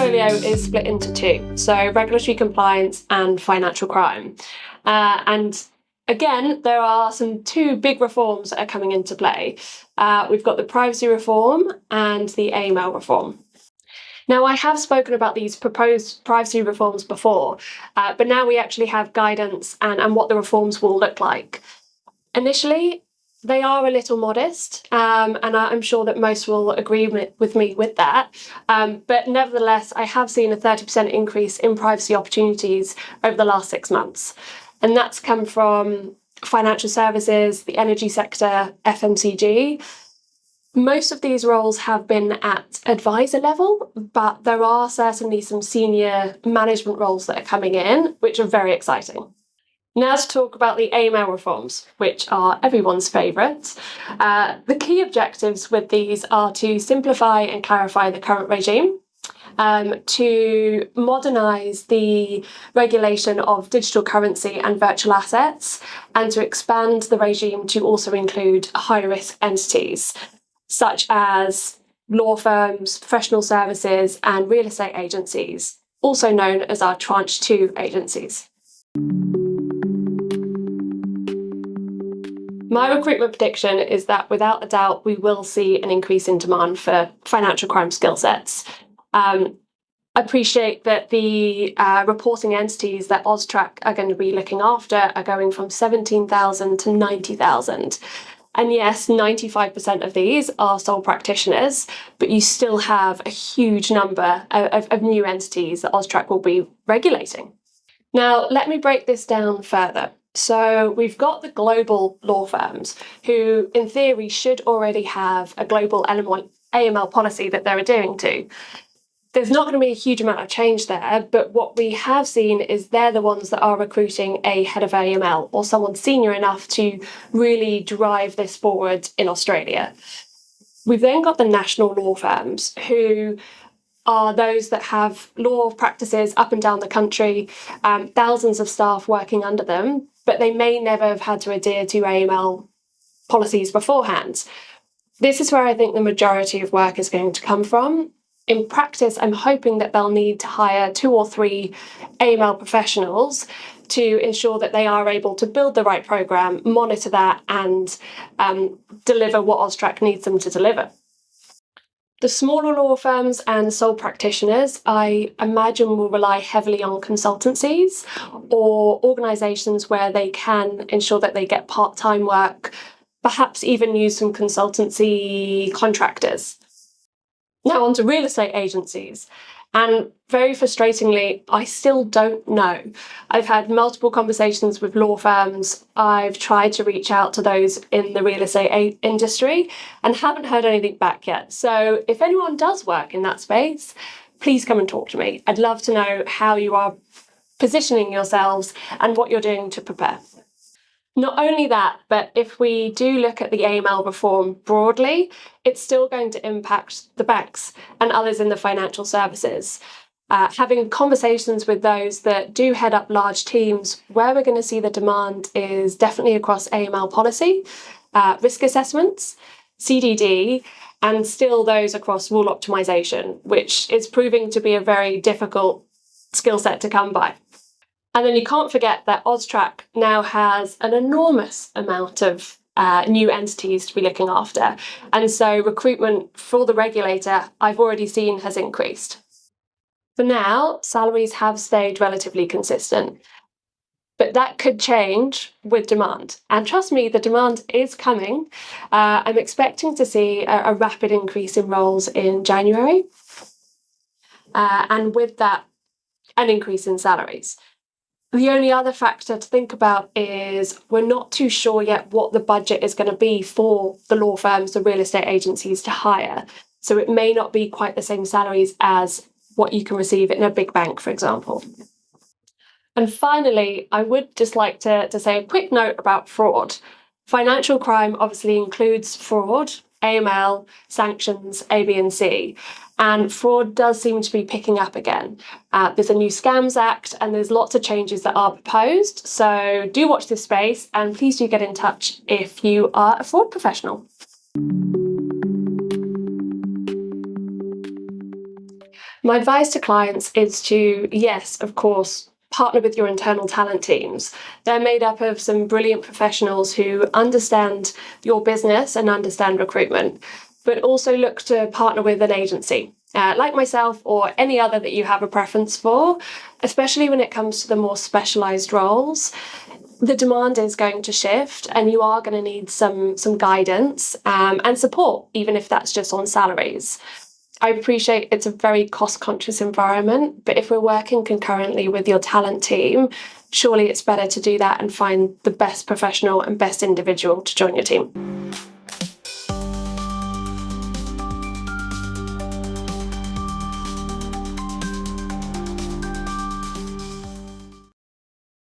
portfolio is split into two, so regulatory compliance and financial crime. And again, there are two big reforms that are coming into play. We've got the privacy reform and the AML reform. Now, I have spoken about these proposed privacy reforms before, but now we actually have guidance and what the reforms will look like. Initially, they are a little modest, and I'm sure that most will agree with me with that. But nevertheless, I have seen a 30% increase in privacy opportunities over the last 6 months. And that's come from financial services, the energy sector, FMCG. Most of these roles have been at advisor level, but there are certainly some senior management roles that are coming in, which are very exciting. Now to talk about the AML reforms, which are everyone's favourite. The key objectives with these are to simplify and clarify the current regime, to modernise the regulation of digital currency and virtual assets, and to expand the regime to also include high-risk entities, such as law firms, professional services, and real estate agencies, also known as our Tranche 2 agencies. My recruitment prediction is that without a doubt, we will see an increase in demand for financial crime skill sets. I appreciate that the reporting entities that AUSTRAC are going to be looking after are going from 17,000 to 90,000. And yes, 95% of these are sole practitioners, but you still have a huge number of new entities that AUSTRAC will be regulating. Now, let me break this down further. So we've got the global law firms who, in theory, should already have a global AML policy that they're adhering to. There's not going to be a huge amount of change there, but what we have seen is they're the ones that are recruiting a head of AML or someone senior enough to really drive this forward in Australia. We've then got the national law firms who are those that have law practices up and down the country, thousands of staff working under them, but they may never have had to adhere to AML policies beforehand. This is where I think the majority of work is going to come from. In practice, I'm hoping that they'll need to hire 2 or 3 AML professionals to ensure that they are able to build the right program, monitor that, and deliver what AUSTRAC needs them to deliver. The smaller law firms and sole practitioners, I imagine, will rely heavily on consultancies or organisations where they can ensure that they get part-time work, perhaps even use some consultancy contractors. Now on to real estate agencies. And very frustratingly, I still don't know. I've had multiple conversations with law firms. I've tried to reach out to those in the real estate industry and haven't heard anything back yet. So if anyone does work in that space, please come and talk to me. I'd love to know how you are positioning yourselves and what you're doing to prepare. Not only that, but if we do look at the AML reform broadly, it's still going to impact the banks and others in the financial services. Having conversations with those that do head up large teams, where we're going to see the demand is definitely across AML policy, risk assessments, CDD, and still those across rule optimization, which is proving to be a very difficult skill set to come by. And then you can't forget that AUSTRAC now has an enormous amount of new entities to be looking after. And so recruitment for the regulator, I've already seen, has increased. For now, salaries have stayed relatively consistent, but that could change with demand. And trust me, the demand is coming. I'm expecting to see a rapid increase in roles in January. And with that, an increase in salaries. The only other factor to think about is we're not too sure yet what the budget is going to be for the law firms, the real estate agencies to hire. So it may not be quite the same salaries as what you can receive in a big bank, for example. And finally, I would just like to say a quick note about fraud. Financial crime obviously includes fraud, AML, sanctions, A, B, and C. And fraud does seem to be picking up again. There's a new Scams Act and there's lots of changes that are proposed. So do watch this space and please do get in touch if you are a fraud professional. My advice to clients is to, yes, of course, partner with your internal talent teams. They're made up of some brilliant professionals who understand your business and understand recruitment, but also look to partner with an agency. Like myself or any other that you have a preference for, especially when it comes to the more specialised roles. The demand is going to shift and you are going to need some guidance and support, even if that's just on salaries. I appreciate it's a very cost-conscious environment, but if we're working concurrently with your talent team, surely it's better to do that and find the best professional and best individual to join your team.